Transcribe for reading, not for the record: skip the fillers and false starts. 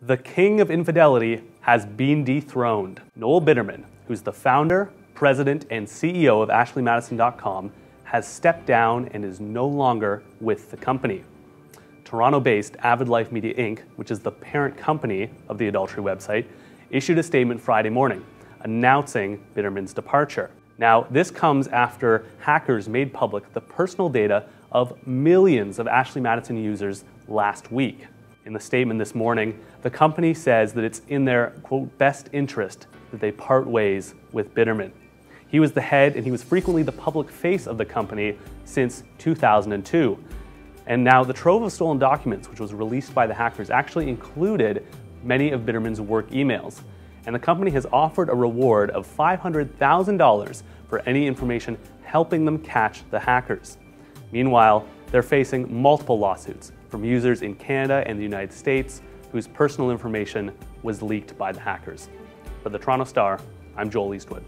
The king of infidelity has been dethroned. Noel Biderman, who's the founder, president, and CEO of AshleyMadison.com, has stepped down and is no longer with the company. Toronto-based Avid Life Media Inc., which is the parent company of the adultery website, issued a statement Friday morning announcing Biderman's departure. Now, this comes after hackers made public the personal data of millions of Ashley Madison users last week. In the statement this morning, the company says that it's in their, quote, best interest that they part ways with Biderman. He was the head and he was frequently the public face of the company since 2002. And now the trove of stolen documents, which was released by the hackers, actually included many of Biderman's work emails. And the company has offered a reward of $500,000 for any information helping them catch the hackers. Meanwhile, they're facing multiple lawsuits from users in Canada and the United States whose personal information was leaked by the hackers. For the Toronto Star, I'm Joel Eastwood.